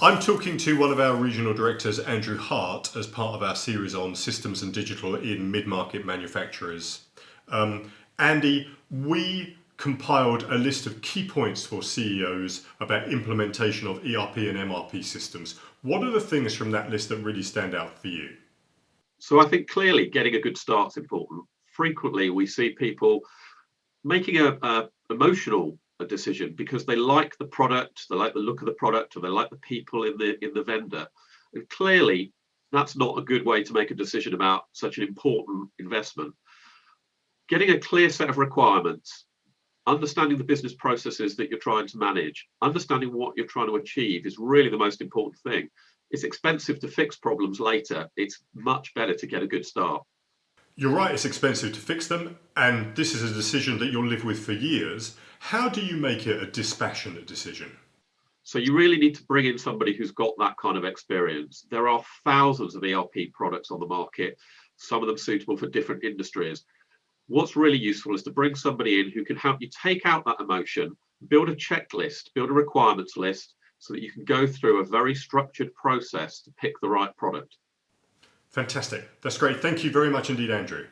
I'm talking to one of our regional directors, Andrew Hart, as part of our series on systems and digital in mid-market manufacturers. Andy, we compiled a list of key points for CEOs about implementation of ERP and MRP systems. What are the things from that list that really stand out for you? So I think clearly getting a good start is important. Frequently we see people making a emotional decision because they like the product, they like the look of the product, or they like the people in the vendor. And clearly that's not a good way to make a decision about such an important investment. Getting a clear set of requirements, understanding the business processes that you're trying to manage, understanding what you're trying to achieve is really the most important thing. It's expensive to fix problems later. It's much better to get a good start. You're right, it's expensive to fix them, and this is a decision that you'll live with for years. How do you make it a dispassionate decision? So you really need to bring in somebody who's got that kind of experience. There are thousands of ERP products on the market, some of them suitable for different industries. What's really useful is to bring somebody in who can help you take out that emotion, build a checklist, build a requirements list, so that you can go through a very structured process to pick the right product. Fantastic. That's great. Thank you very much indeed, Andrew.